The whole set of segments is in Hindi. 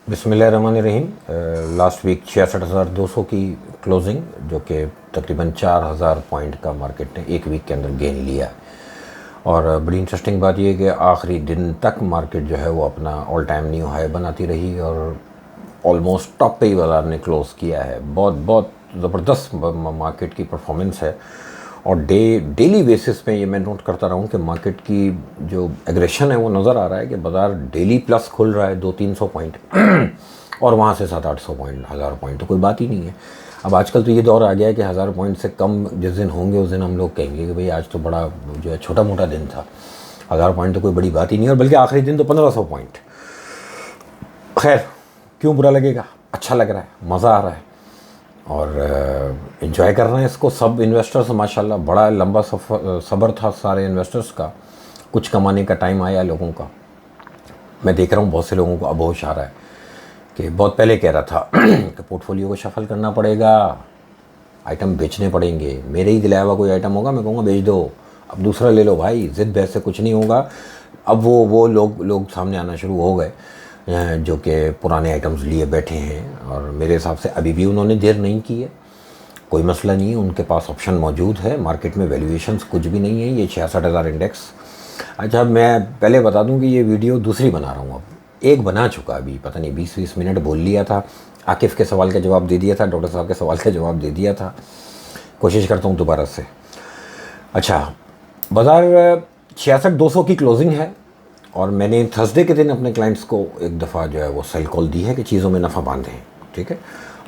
बिस्मिल्लाहिर्रहमानिर्रहीम। लास्ट वीक 66,200 की क्लोजिंग, जो कि तकरीबन 4,000 पॉइंट का मार्केट ने एक वीक के अंदर गेन लिया। और बड़ी इंटरेस्टिंग बात यह है कि आखिरी दिन तक मार्केट जो है वो अपना ऑल टाइम न्यू हाई बनाती रही और ऑलमोस्ट टॉप पे ही बाज़ार ने क्लोज़ किया है। बहुत बहुत ज़बरदस्त मार्केट की परफॉर्मेंस है। और डेली बेसिस पे ये मैं नोट करता रहा हूँ कि मार्केट की जो एग्रेशन है वो नज़र आ रहा है कि बाज़ार डेली प्लस खुल रहा है 200-300 पॉइंट और वहाँ से 700-800 पॉइंट, 1000 पॉइंट तो कोई बात ही नहीं है। अब आजकल तो ये दौर आ गया है कि 1000 पॉइंट से कम जिस दिन होंगे उस दिन हम लोग कहेंगे कि भाई आज तो बड़ा जो है छोटा मोटा दिन था, 1000 पॉइंट तो कोई बड़ी बात ही नहीं है। और बल्कि आखिरी दिन तो 1500 पॉइंट। खैर, क्यों बुरा लगेगा, अच्छा लग रहा है, मज़ा आ रहा है और इन्जॉय कर रहे हैं इसको सब इन्वेस्टर्स। माशाल्लाह बड़ा लंबा सब्र था सारे इन्वेस्टर्स का। कुछ कमाने का टाइम आया लोगों का। मैं देख रहा हूँ बहुत से लोगों को अब होश आ रहा है कि बहुत पहले कह रहा था कि पोर्टफोलियो को शफल करना पड़ेगा, आइटम बेचने पड़ेंगे। मेरे ही दिलाया हुआ कोई आइटम होगा मैं कहूँगा बेच दो, अब दूसरा ले लो भाई, ज़िद बहस से कुछ नहीं होगा। अब वो लोग सामने आना शुरू हो गए जो कि पुराने आइटम्स लिए बैठे हैं और मेरे हिसाब से अभी भी उन्होंने देर नहीं की है। कोई मसला नहीं है, उनके पास ऑप्शन मौजूद है। मार्केट में वैल्यूएशंस कुछ भी नहीं है। ये 66,000 इंडेक्स। अच्छा, मैं पहले बता दूं कि ये वीडियो दूसरी बना रहा हूँ। अब एक बना चुका, अभी पता नहीं 20-20 मिनट बोल लिया था। आकिफ़ के सवाल का जवाब दे दिया था, डॉक्टर साहब के सवाल का जवाब दे दिया था। कोशिश करता हूँ दोबारा से। अच्छा, बाज़ार 66,200 की क्लोजिंग है और मैंने थर्सडे के दिन अपने क्लाइंट्स को एक दफ़ा जो है वो सेल कॉल दी है कि चीज़ों में नफ़ा बांधें, ठीक है।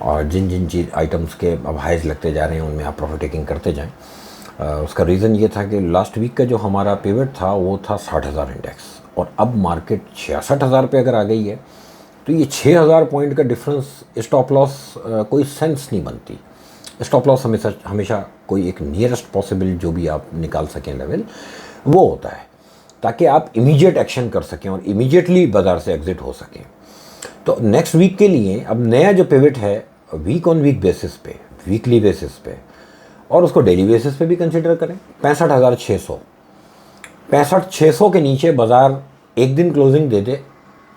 और जिन जिन चीज़ आइटम्स के अब हाइज लगते जा रहे हैं उनमें आप प्रॉफिट टेकिंग करते जाएं। उसका रीज़न ये था कि लास्ट वीक का जो हमारा पिवट था वो था 60,000 इंडेक्स और अब मार्केट 66,000 पे अगर आ गई है तो ये 6,000 पॉइंट का डिफरेंस, स्टॉप लॉस कोई सेंस नहीं बनती। स्टॉप लॉस हमेशा कोई एक नियरेस्ट पॉसिबल जो भी आप निकाल सकें लेवल वो होता है, ताकि आप इमीडिएट एक्शन कर सकें और इमीडिएटली बाज़ार से एग्ज़िट हो सकें। तो नेक्स्ट वीक के लिए अब नया जो पिवट है वीक ऑन वीक बेसिस पे, वीकली बेसिस पे और उसको डेली बेसिस पे भी कंसिडर करें। 65,600, 65,600 के नीचे बाज़ार एक दिन क्लोजिंग दे दे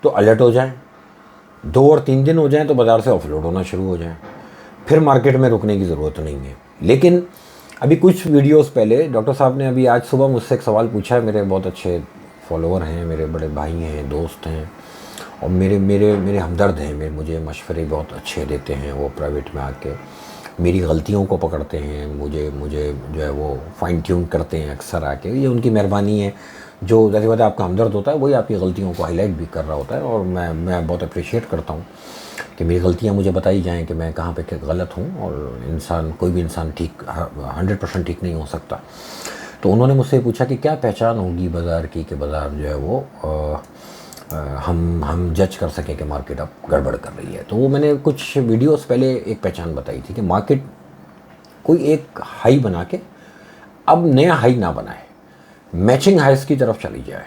तो अलर्ट हो जाए, 2 और 3 दिन हो जाएं तो बाज़ार से ऑफलोड होना शुरू हो जाए, फिर मार्केट में रुकने की ज़रूरत नहीं है। लेकिन अभी कुछ वीडियोस पहले डॉक्टर साहब ने अभी आज सुबह मुझसे एक सवाल पूछा है। मेरे बहुत अच्छे फॉलोअर हैं, मेरे बड़े भाई हैं, दोस्त हैं और मेरे हमदर्द हैं। मुझे मशवरे बहुत अच्छे देते हैं। वो प्राइवेट में आके मेरी गलतियों को पकड़ते हैं, मुझे जो है वो फाइन ट्यून करते हैं अक्सर आके। ये उनकी मेहरबानी है। जो जैसे बात आपका हमदर्द होता है वही आपकी गलतियों को हाईलाइट भी कर रहा होता है और मैं बहुत अप्रिशिएट करता हूँ कि मेरी गलतियाँ मुझे बताई जाएं कि मैं कहाँ पे गलत हूँ। और कोई भी इंसान ठीक 100% ठीक नहीं हो सकता। तो उन्होंने मुझसे पूछा कि क्या पहचान होगी बाज़ार की कि बाज़ार जो है वो हम जज कर सकें कि मार्केट अब गड़बड़ कर रही है। तो वो मैंने कुछ वीडियोस पहले एक पहचान बताई थी कि मार्केट कोई एक हाई बना के अब नया हाई ना बनाए, मैचिंग हाइस की तरफ चली जाए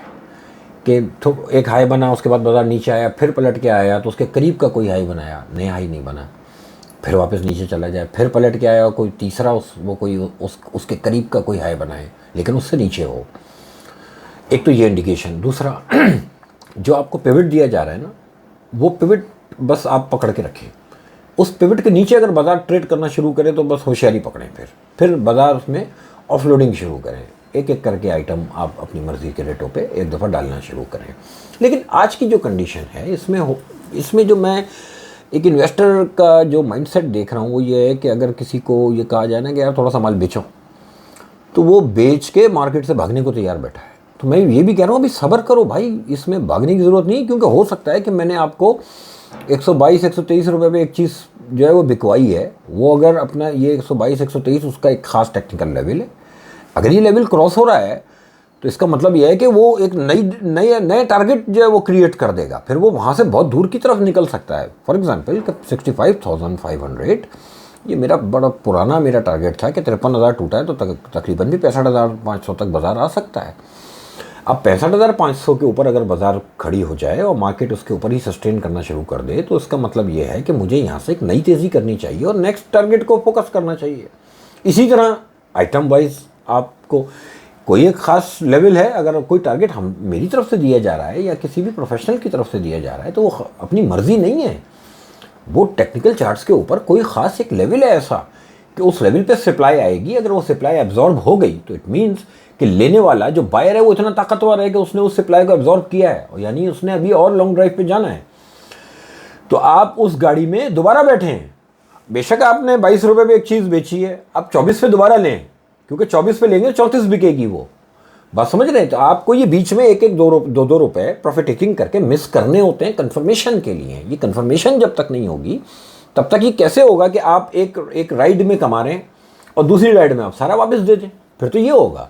कि तो एक हाई बना, उसके बाद बाज़ार नीचे आया, फिर पलट के आया तो उसके करीब का कोई हाई बनाया, नया हाई नहीं बना, फिर वापस नीचे चला जाए, फिर पलट के आया कोई तीसरा उसके करीब का कोई हाई बनाए लेकिन उससे नीचे हो। एक तो ये इंडिकेशन। दूसरा, जो आपको पिवट दिया जा रहा है ना, वो पिवट बस आप पकड़ के रखें। उस पिवट के नीचे अगर बाज़ार ट्रेड करना शुरू करे तो बस होशियारी पकड़ें, फिर बाज़ार उसमें ऑफलोडिंग शुरू करें। एक एक करके आइटम आप अपनी मर्ज़ी के रेटों पे एक दफ़ा डालना शुरू करें। लेकिन आज की जो कंडीशन है इसमें जो मैं एक इन्वेस्टर का जो माइंडसेट देख रहा हूँ वो ये है कि अगर किसी को ये कहा जाए ना कि यार थोड़ा सा माल बेचो, तो वो बेच के मार्केट से भागने को तैयार बैठा है। तो मैं ये भी कह रहा हूँ अभी सब्र करो भाई, इसमें भागने की ज़रूरत नहीं। क्योंकि हो सकता है कि मैंने आपको 122-123 रुपये में एक चीज़ जो है वो बिकवाई है, वो अगर अपना ये 122-123 उसका एक ख़ास टेक्निकल लेवल है, अगर ये लेवल क्रॉस हो रहा है तो इसका मतलब यह है कि वो एक नए टारगेट जो है वो क्रिएट कर देगा, फिर वो वहाँ से बहुत दूर की तरफ निकल सकता है। फॉर एग्जांपल 65,500 ये मेरा बड़ा पुराना मेरा टारगेट था कि 53,000 टूटा है तो तकरीबन भी 65,500 तक बाज़ार आ सकता है। अब 65,500 के ऊपर अगर बाज़ार खड़ी हो जाए और मार्केट उसके ऊपर ही सस्टेन करना शुरू कर दे तो इसका मतलब ये है कि मुझे यहाँ से एक नई तेज़ी करनी चाहिए और नेक्स्ट टारगेट को फोकस करना चाहिए। इसी तरह आइटम वाइज आपको कोई एक ख़ास लेवल है, अगर कोई टारगेट हम मेरी तरफ से दिया जा रहा है या किसी भी प्रोफेशनल की तरफ से दिया जा रहा है तो वो अपनी मर्ज़ी नहीं है, वो टेक्निकल चार्ट्स के ऊपर कोई ख़ास एक लेवल है ऐसा कि उस लेवल पे सप्लाई आएगी। अगर वो सप्लाई एब्जॉर्ब हो गई तो इट मीन्स कि लेने वाला जो बायर है वो इतना ताकतवर है कि उसने उस सप्लाई को एब्जॉर्ब किया है, और यानी उसने अभी और लॉन्ग ड्राइव पे जाना है। तो आप उस गाड़ी में दोबारा बैठे हैं, बेशक आपने 22 रुपये में एक चीज़ बेची है, आप 24 पे दोबारा लें, क्योंकि 24 पे लेंगे 34 बिकेगी वो, बात समझ रहे हैं। तो आपको ये बीच में एक एक दो रुपए प्रॉफिट टेकिंग करके मिस करने होते हैं कंफर्मेशन के लिए। ये कंफर्मेशन जब तक नहीं होगी तब तक ये कैसे होगा कि आप एक राइड में कमा रहे हैं और दूसरी राइड में आप सारा वापस दे दें, फिर तो ये होगा।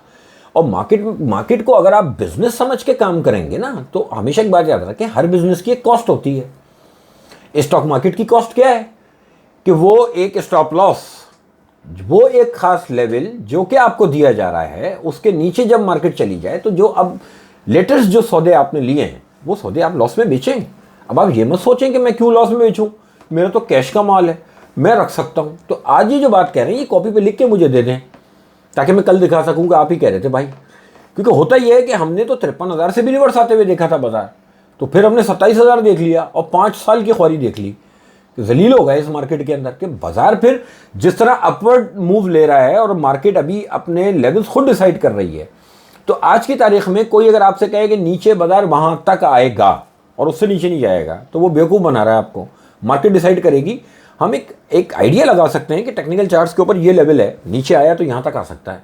और मार्केट को अगर आप बिजनेस समझ के काम करेंगे ना, तो हमेशा एक बात याद रखें, हर बिजनेस की एक कॉस्ट होती है। स्टॉक मार्केट की कॉस्ट क्या है कि वो एक स्टॉप लॉस, वो एक खास लेवल जो कि आपको दिया जा रहा है, उसके नीचे जब मार्केट चली जाए तो जो अब लेटेस्ट जो सौदे आपने लिए हैं वो सौदे आप लॉस में बेचें। अब आप ये मत सोचें कि मैं क्यों लॉस में बेचूं, मेरा तो कैश का माल है, मैं रख सकता हूं। तो आज ये जो बात कह रहे हैं ये कॉपी पे लिख के मुझे दे दें ताकि मैं कल दिखा सकूं कि आप ही कह रहे थे भाई। क्योंकि होता ये है कि हमने तो 53,000 से भी रिवर्स आते हुए देखा था बाजार, तो फिर हमने 27,000 देख लिया और 5 साल की ख्वारी देख ली। जलील हो गया इस मार्केट के अंदर कि बाजार फिर जिस तरह अपवर्ड मूव ले रहा है और मार्केट अभी अपने लेवल्स खुद डिसाइड कर रही है। तो आज की तारीख में कोई अगर आपसे कहे कि नीचे बाजार वहां तक आएगा और उससे नीचे नहीं जाएगा तो वो बेवकूफ़ बना रहा है आपको। मार्केट डिसाइड करेगी। हम एक आइडिया लगा सकते हैं कि टेक्निकल चार्ट्स के ऊपर ये लेवल है, नीचे आया तो यहाँ तक आ सकता है,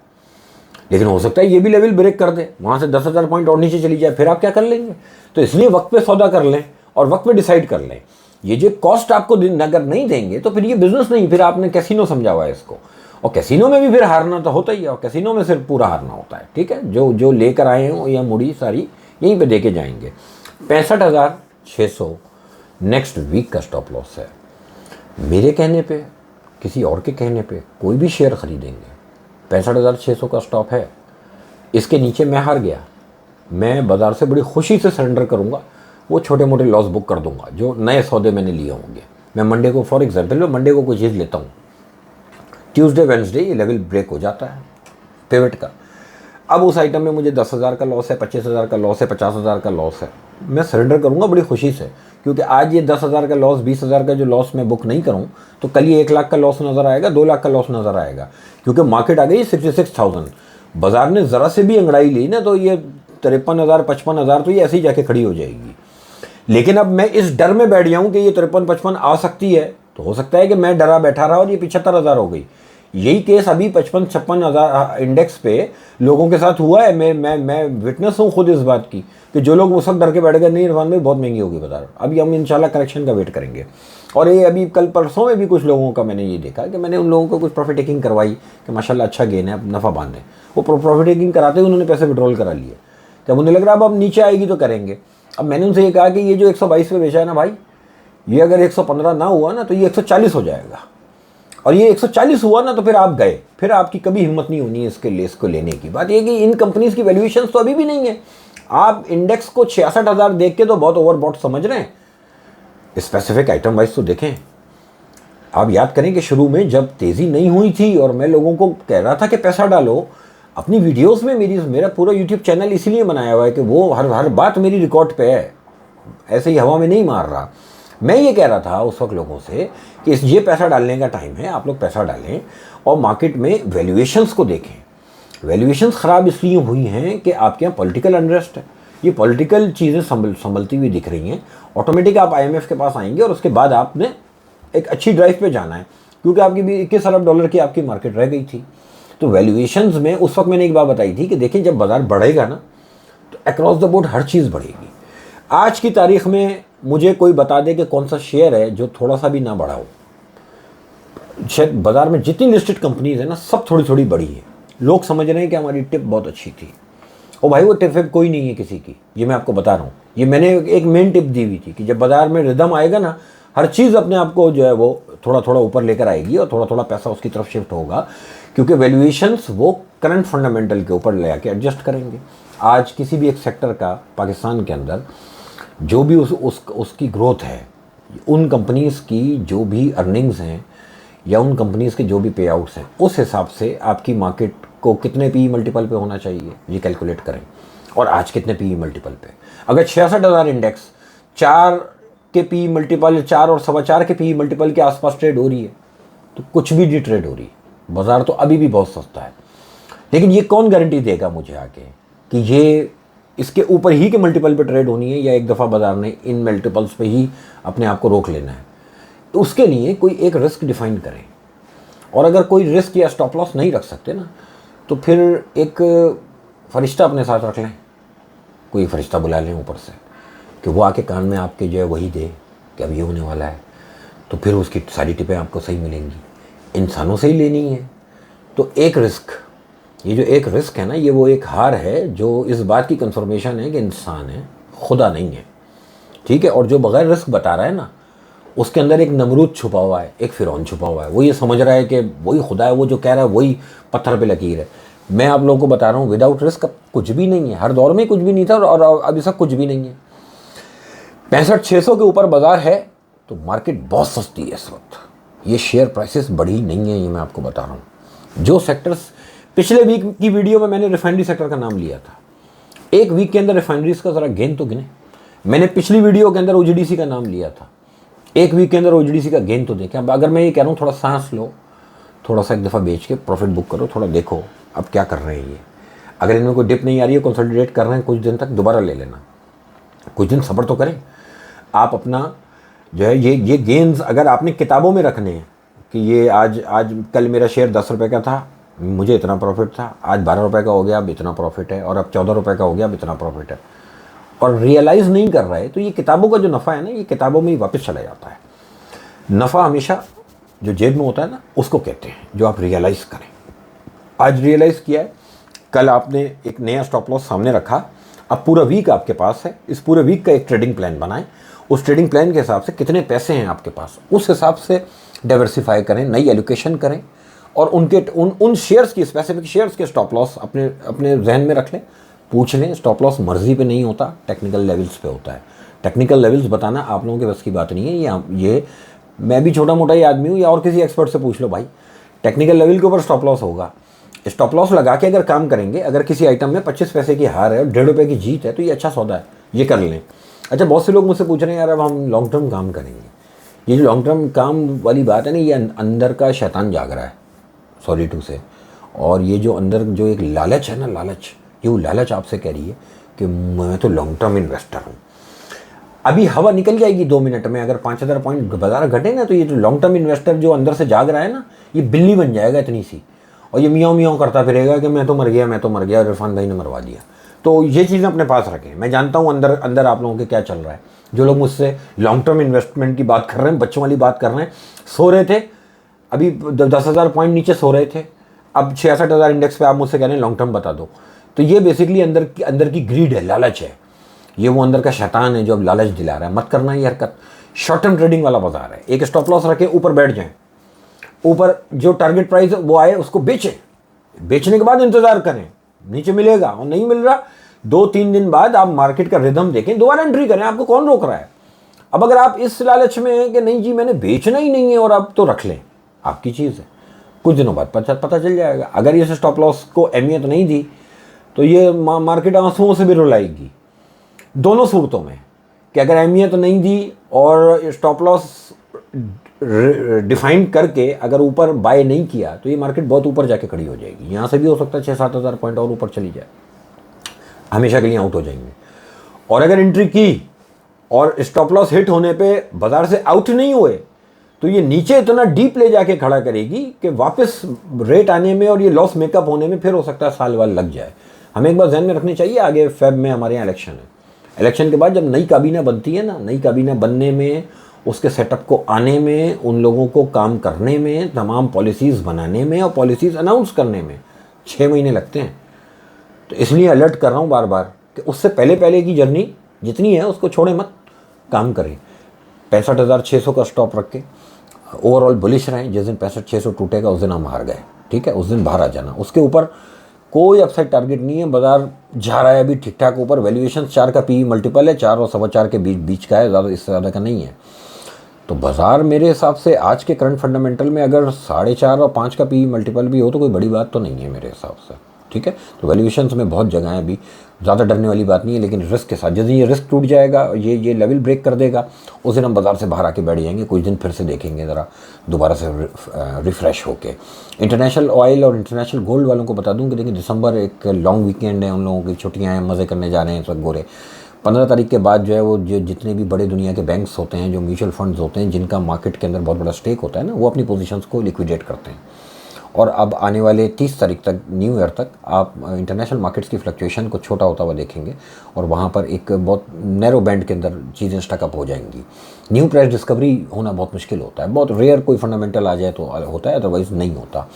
लेकिन हो सकता है ये भी लेवल ब्रेक कर दे, वहाँ से 10,000 पॉइंट और नीचे चली जाए, फिर आप क्या कर लेंगे। तो इसलिए वक्त पे सौदा कर लें और वक्त पे डिसाइड कर लें। ये जो कॉस्ट आपको अगर नहीं देंगे तो फिर ये बिजनेस नहीं, फिर आपने कैसीनो समझा हुआ है इसको, और कैसीनो में भी फिर हारना तो होता ही है, और कैसीनो में सिर्फ पूरा हारना होता है। ठीक है, जो लेकर आए हैं या मुड़ी सारी यहीं पे दे के जाएंगे। 65,600 नेक्स्ट वीक का स्टॉप लॉस है। मेरे कहने पे, किसी और के कहने पे कोई भी शेयर खरीदेंगे, 65,600 का स्टॉप है, इसके नीचे मैं हार गया, मैं बाज़ार से बड़ी खुशी से सरेंडर करूँगा, वो छोटे मोटे लॉस बुक कर दूंगा जो नए सौदे मैंने लिए होंगे। मैं मंडे को, फॉर एग्जांपल मैं मंडे को कोई चीज़ लेता हूँ, ट्यूसडे वेडनेसडे ये लेवल ब्रेक हो जाता है पिवट का। अब उस आइटम में मुझे 10,000 का लॉस है, 25,000 का लॉस है, 50,000 का लॉस है, मैं सरेंडर करूँगा बड़ी खुशी से, क्योंकि आज ये 10,000 का लॉस, 20,000 का जो लॉस मैं बुक नहीं करूँ तो कल ये 1 लाख का लॉस नज़र आएगा, 2 लाख का लॉस नज़र आएगा, क्योंकि मार्केट आ गई 66,000। बाजार ने ज़रा से भी अंगड़ाई ली ना तो ये 53,000 55,000 तो ये ऐसे ही जाके खड़ी हो जाएगी। लेकिन अब मैं इस डर में बैठ जाऊं कि ये 53-55 आ सकती है, तो हो सकता है कि मैं डरा बैठा रहा और ये 75,000 हो गई। यही केस अभी 55-56,000 इंडेक्स पे लोगों के साथ हुआ है। मैं विटनेस हूँ खुद इस बात की कि जो लोग उस वक्त डर के बैठ गए, नहीं इरफान में बहुत महंगी होगी बाजार, अभी हम इंशाल्लाह करेक्शन का वेट करेंगे। और ये अभी कल परसों में भी कुछ लोगों का मैंने ये देखा कि मैंने उन लोगों को कुछ प्रॉफिट टेकिंग करवाई कि माशाल्लाह अच्छा गेन है, अब नफ़ा बांधें। वो प्रॉफिट टेकिंग कराते ही उन्होंने पैसे विड्रॉल करा लिए, जब उन्हें लग रहा अब नीचे आएगी तो करेंगे। अब मैंने उनसे ये कहा कि ये जो 122 पे बेचा है ना भाई, ये अगर 115 ना हुआ ना तो ये 140 हो जाएगा, और ये 140 हुआ ना तो फिर आप गए, फिर आपकी कभी हिम्मत नहीं होनी है इसको लेने की। बात ये कि इन कंपनीज की वैल्यूएशन तो अभी भी नहीं है। आप इंडेक्स को 66,000 देख के तो बहुत ओवरबॉट समझ रहे हैं, स्पेसिफिक आइटम वाइज तो देखें। आप याद करें कि शुरू में जब तेज़ी नहीं हुई थी और मैं लोगों को कह रहा था कि पैसा डालो, अपनी वीडियोस में मेरा पूरा यूट्यूब चैनल इसीलिए बनाया हुआ है कि वो हर बात मेरी रिकॉर्ड पे है, ऐसे ही हवा में नहीं मार रहा। मैं ये कह रहा था उस वक्त लोगों से कि ये पैसा डालने का टाइम है, आप लोग पैसा डालें और मार्केट में वैल्यूएशंस को देखें। वैल्यूएशंस ख़राब इसलिए हुई हैं कि आपके यहाँ पॉलिटिकल अनरेस्ट है, ये पॉलिटिकल चीज़ें संभलती हुई दिख रही हैं। ऑटोमेटिक आप IMF के पास आएंगे और उसके बाद आपने एक अच्छी ड्राइव पे जाना है, क्योंकि आपकी भी 21 अरब डॉलर की आपकी मार्केट रह गई थी। तो वैल्यूएशंस में उस वक्त मैंने एक बात बताई थी कि देखें जब बाजार बढ़ेगा ना तो अक्रॉस द बोर्ड हर चीज़ बढ़ेगी। आज की तारीख में मुझे कोई बता दे कि कौन सा शेयर है जो थोड़ा सा भी ना बढ़ा हो। शायद बाजार में जितनी लिस्टेड कंपनीज है ना सब थोड़ी थोड़ी बढ़ी है। लोग समझ रहे हैं कि हमारी टिप बहुत अच्छी थी, और भाई वो टिप कोई नहीं है किसी की, ये मैं आपको बता रहा हूँ। ये मैंने एक मेन टिप दी हुई थी कि जब बाजार में रिदम आएगा ना, हर चीज़ अपने आप को जो है वो थोड़ा थोड़ा ऊपर लेकर आएगी और थोड़ा थोड़ा पैसा उसकी तरफ शिफ्ट होगा, क्योंकि वैल्यूएशंस वो करंट फंडामेंटल के ऊपर ले आके एडजस्ट करेंगे। आज किसी भी एक सेक्टर का पाकिस्तान के अंदर जो भी उसकी ग्रोथ है, उन कंपनीज़ की जो भी अर्निंग्स हैं या उन कंपनीज़ के जो भी पे आउट्स हैं, उस हिसाब से आपकी मार्केट को कितने पी मल्टीपल पे होना चाहिए ये कैलकुलेट करें, और आज कितने पी मल्टीपल पे। अगर 66,000 इंडेक्स 4 के पी मल्टीपल, 4 और 4.25 के पी मल्टीपल के आसपास ट्रेड हो रही है तो कुछ भी नहीं ट्रेड हो रही, बाजार तो अभी भी बहुत सस्ता है। लेकिन ये कौन गारंटी देगा मुझे आगे कि ये इसके ऊपर ही के मल्टीपल पे ट्रेड होनी है, या एक दफ़ा बाजार ने इन मल्टीपल्स पे ही अपने आप को रोक लेना है। तो उसके लिए कोई एक रिस्क डिफाइन करें, और अगर कोई रिस्क या स्टॉप लॉस नहीं रख सकते ना, तो फिर एक फरिश्ता अपने साथ रख लें, कोई फरिश्ता बुला लें ऊपर से कि वो आके कान में आपके जो है वही दे कि अब ये होने वाला है, तो फिर उसकी सारी टिपें आपको सही मिलेंगी। इंसानों से ही लेनी है तो एक रिस्क, ये जो एक रिस्क है ना, ये वो एक हार है जो इस बात की कंफर्मेशन है कि इंसान है, खुदा नहीं है, ठीक है। और जो बगैर रिस्क बता रहा है ना, उसके अंदर एक नमरूद छुपा हुआ है, एक फिरौन छुपा हुआ है। वो ये समझ रहा है कि वही खुदा है, वो जो कह रहा है वही पत्थर पे लकीर है। मैं आप लोगों को बता रहा हूँ विदाउट रिस्क कुछ भी नहीं है, हर दौर में कुछ भी नहीं था और अभी सब कुछ भी नहीं है। 6500 के ऊपर बाजार है तो मार्केट बहुत सस्ती है इस वक्त, ये शेयर प्राइसेस बढ़ी नहीं है, ये मैं आपको बता रहा हूँ। जो सेक्टर्स पिछले वीक की वीडियो में मैंने रिफाइनरी सेक्टर का नाम लिया था, एक वीक के अंदर रिफाइनरीज का ज़रा गेन तो गिने। मैंने पिछली वीडियो के अंदर ओजीडीसी का नाम लिया था, एक वीक के अंदर ओजीडीसी का गेन तो देखें। अब अगर मैं ये कह रहा हूँ थोड़ा सांस लो, थोड़ा सा एक दफ़ा बेच के प्रॉफिट बुक करो, थोड़ा देखो अब क्या कर रहे हैं ये। अगर इनमें कोई डिप नहीं आ रही है, कंसोलिडेट कर रहे हैं कुछ दिन तक, दोबारा ले लेना, कुछ दिन सब्र तो करें आप अपना जो है। ये गेन्स अगर आपने किताबों में रखने हैं कि ये आज कल मेरा शेयर 10 रुपये का था, मुझे इतना प्रॉफिट था, आज 12 रुपये का हो गया, अब इतना प्रॉफिट है, और अब 14 रुपये का हो गया, अब इतना प्रॉफिट है, और रियलाइज़ नहीं कर रहा है, तो ये किताबों का जो नफ़ा है ना, ये किताबों में ही वापस चला जाता है। नफ़ा हमेशा जो जेब में होता है ना, उसको कहते हैं जो आप रियलाइज़ करें। आज रियलाइज़ किया है, कल आपने एक नया स्टॉप लॉस सामने रखा, अब पूरा वीक आपके पास है, इस पूरे वीक का एक ट्रेडिंग प्लान बनाएं, उस ट्रेडिंग प्लान के हिसाब से कितने पैसे हैं आपके पास, उस हिसाब से डाइवर्सिफाई करें, नई एलोकेशन करें, और उन शेयर्स की, स्पेसिफिक शेयर्स के स्टॉप लॉस अपने जहन में रख लें, पूछ लें। स्टॉप लॉस मर्जी पे नहीं होता, टेक्निकल लेवल्स पे होता है। टेक्निकल लेवल्स बताना आप लोगों के बस की बात नहीं है, ये मैं भी छोटा मोटा ही आदमी हूँ, या और किसी एक्सपर्ट से पूछ लो भाई, टेक्निकल लेवल के ऊपर स्टॉप लॉस होगा। स्टॉप लॉस लगा के अगर काम करेंगे, अगर किसी आइटम में 25 पैसे की हार है और 1.5 रुपये की जीत है, तो ये अच्छा सौदा है, ये कर लें। अच्छा, बहुत से लोग मुझसे पूछ रहे हैं यार अब हम लॉन्ग टर्म काम करेंगे। ये जो लॉन्ग टर्म काम वाली बात है ना, ये अंदर का शैतान जाग रहा है, सॉरी टू से। और ये जो अंदर जो एक लालच है ना, लालच, ये वो लालच आपसे कह रही है कि मैं तो लॉन्ग टर्म इन्वेस्टर हूँ। अभी हवा निकल जाएगी 2 मिनट में, अगर 5000 पॉइंट बाजार घटे ना, तो ये जो लॉन्ग टर्म इन्वेस्टर जो अंदर से जाग रहा है ना, ये बिल्ली बन जाएगा इतनी सी, और ये मियाँ मियाँ करता फिरेगा कि मैं तो मर गया, मैं तो मर गया, इरफान भाई ने मरवा दिया। तो ये चीज़ें अपने पास रखें। मैं जानता हूँ अंदर आप लोगों के क्या चल रहा है। जो लोग मुझसे लॉन्ग टर्म इन्वेस्टमेंट की बात कर रहे हैं, बच्चों वाली बात कर रहे हैं, सो रहे थे अभी 10,000 पॉइंट नीचे सो रहे थे, अब 66,000 इंडेक्स पे आप मुझसे कह रहे हैं लॉन्ग टर्म बता दो। तो ये बेसिकली अंदर की ग्रीड है, लालच है, ये वो अंदर का शैतान है जो अब लालच दिला रहा है। मत करना ये हरकत। शॉर्ट टर्म ट्रेडिंग वाला बाजार है, एक स्टॉप लॉस रखे, ऊपर बैठ जाएं, ऊपर जो टारगेट प्राइस वो आए उसको बेचें, बेचने के बाद इंतजार करें, नीचे मिलेगा, और नहीं मिल रहा 2-3 दिन बाद आप मार्केट का रिदम देखें, दोबारा एंट्री करें, आपको कौन रोक रहा है। अब अगर आप इस लालच में हैं कि नहीं जी मैंने बेचना ही नहीं है और अब तो रख लें, आपकी चीज़ है, कुछ दिनों बाद पता चल जाएगा। अगर ये स्टॉप लॉस को अहमियत नहीं दी तो ये मार्केट आंसुओं से भी रुलाएगी। दोनों सूरतों में कि अगर अहमियत नहीं दी और स्टॉप लॉस डिफाइन करके अगर ऊपर बाय नहीं किया, तो ये मार्केट बहुत ऊपर जाके खड़ी हो जाएगी। यहाँ से भी हो सकता है 6-7 हज़ार पॉइंट और ऊपर चली जाए, हमेशा के लिए आउट हो जाएंगे। और अगर एंट्री की और स्टॉप लॉस हिट होने पे बाजार से आउट नहीं हुए, तो ये नीचे इतना डीप ले जाके खड़ा करेगी कि वापस रेट आने में और ये लॉस मेकअप होने में फिर हो सकता है साल वाल लग जाए। हमें एक बार ध्यान में रखनी चाहिए, आगे फेब में हमारे यहाँ इलेक्शन है। इलेक्शन के बाद जब नई काबीना बनती है ना, नई काबीना बनने में, उसके सेटअप को आने में, उन लोगों को काम करने में, तमाम पॉलिसीज़ बनाने में और पॉलिसीज़ अनाउंस करने में 6 महीने लगते हैं। तो इसलिए अलर्ट कर रहा हूँ बार बार कि उससे पहले की जर्नी जितनी है उसको छोड़े मत, काम करें। 65,600 का स्टॉप रख के ओवरऑल बुलिश रहें। जिस दिन 65,600 टूटेगा उस दिन हम हार गए, ठीक है, उस दिन बाहर आ जाना। उसके ऊपर कोई अपसाइड टारगेट नहीं है, बाजार जा रहा है अभी ठीक ठाक ऊपर। वैल्यूएशन 4 का पी मल्टीपल है, 4 और 4.25 के बीच का है, ज़्यादा इससे ज़्यादा का नहीं है। तो बाज़ार मेरे हिसाब से आज के करंट फंडामेंटल में अगर 4.5 और 5 का पी मल्टीपल भी हो तो कोई बड़ी बात तो नहीं है मेरे हिसाब से, ठीक है। तो वैल्यूएशंस में बहुत जगह है अभी, ज़्यादा डरने वाली बात नहीं है, लेकिन रिस्क के साथ जैसे ये रिस्क टूट जाएगा, ये लेवल ब्रेक कर देगा, उस दिन हम बाज़ार से बाहर आके बैठ जाएंगे, कुछ दिन फिर से देखेंगे ज़रा दोबारा से रिफ़्रेश होके। इंटरनेशनल ऑयल और इंटरनेशनल गोल्ड वालों को बता दूं कि देखिए दिसंबर एक लॉन्ग वीकेंड है, उन लोगों की छुट्टियाँ हैं, मज़े करने जा रहे हैं इस वक्त गोरे। 15 तारीख के बाद जो है वो जो जितने भी बड़े दुनिया के बैंक्स होते हैं, जो म्यूचुअल फंड्स होते हैं, जिनका मार्केट के अंदर बहुत बड़ा स्टेक होता है ना, वो अपनी पोजीशंस को लिक्विडेट करते हैं। और अब आने वाले 30 तारीख तक, न्यू ईयर तक, आप इंटरनेशनल मार्केट्स की फ्लक्चुएशन को छोटा होता हुआ देखेंगे और वहाँ पर एक बहुत नैरो बैंड के अंदर चीज़ें स्टकअप हो जाएंगी। न्यू प्राइस डिस्कवरी होना बहुत मुश्किल होता है, बहुत रेयर कोई फंडामेंटल आ जाए तो होता है, अदरवाइज़ नहीं होता।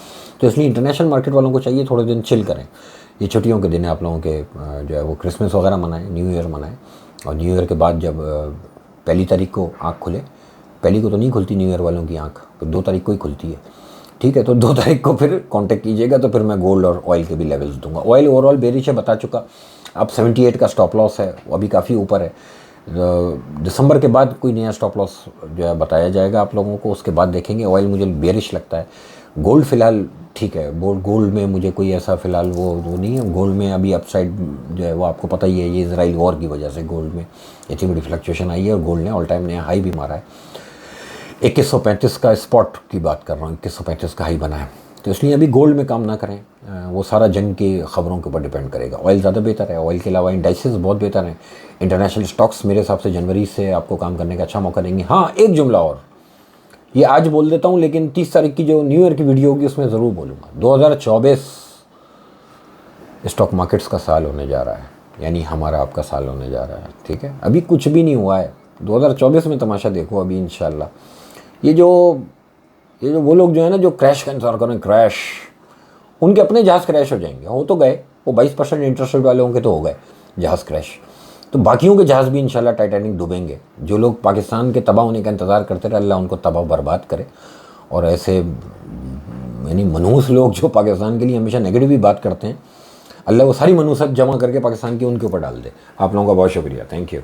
तो इसलिए इंटरनेशनल मार्केट वालों को चाहिए थोड़े दिन चिल करें। ये छुट्टियों के दिन आप लोगों के जो है वो क्रिसमस वगैरह मनाएं, न्यू ईयर मनाएं, और न्यू ईयर के बाद जब 1 तारीख को आँख खुले, 1 को तो नहीं खुलती न्यू ईयर वालों की आँख, तो 2 तारीख को ही खुलती है, ठीक है। तो 2 तारीख को फिर कांटेक्ट कीजिएगा, तो फिर मैं गोल्ड और ऑयल के भी लेवल्स दूंगा। ऑयल ओवरऑल बेरिश है, बता चुका। अब 78 का स्टॉप लॉस है, वो अभी काफ़ी ऊपर है। दिसंबर के बाद कोई नया स्टॉप लॉस जो है बताया जाएगा आप लोगों को, उसके बाद देखेंगे। ऑयल मुझे बेरिश लगता है। गोल्ड फ़िलहाल ठीक है, गोल्ड में मुझे कोई ऐसा फ़िलहाल वो नहीं है। गोल्ड में अभी अपसाइड जो है वो आपको पता ही है, ये इजराइल वॉर की वजह से गोल्ड में इतनी बड़ी फ्लक्चुएशन आई है, और गोल्ड ने ऑल टाइम नया हाई भी मारा है। 2135 का स्पॉट की बात कर रहा हूँ, 2135 का हाई बना है। तो इसलिए अभी गोल्ड में काम ना करें, वो सारा जंग की ख़बरों के ऊपर डिपेंड करेगा। ऑयल ज़्यादा बेहतर है, ऑयल के अलावा इंडाइसेस बहुत बेहतर हैं। इंटरनेशनल स्टॉक्स मेरे हिसाब से जनवरी से आपको काम करने का अच्छा मौका देंगे। हाँ, एक जुमला और, ये आज बोल देता हूँ, लेकिन 30 तारीख की जो न्यू ईयर की वीडियो होगी उसमें ज़रूर बोलूँगा। 2024 स्टॉक मार्केट्स का साल होने जा रहा है, यानी हमारा आपका साल होने जा रहा है, ठीक है। अभी कुछ भी नहीं हुआ है, 2024 में तमाशा देखो अभी इंशाल्लाह। ये जो वो लोग जो है ना, जो क्रैश का इंतजार कर रहे हैं, क्रैश, उनके अपने जहाज़ क्रैश हो जाएंगे। हो तो गए, वो 22% इंटरेस्ट रेट वाले होंगे तो हो गए जहाज़ क्रैश, तो बाकियों के जहाज़ भी इंशाल्लाह टाइटैनिक डूबेंगे। जो लोग पाकिस्तान के तबाह होने का इंतज़ार करते रहे, अल्लाह उनको तबाह बर्बाद करे। और ऐसे यानी मनहूस लोग जो पाकिस्तान के लिए हमेशा नेगेटिव ही बात करते हैं, अल्लाह वो सारी मनहूसत जमा करके पाकिस्तान की उनके ऊपर डाल दे। आप लोगों का बहुत शुक्रिया, थैंक यू।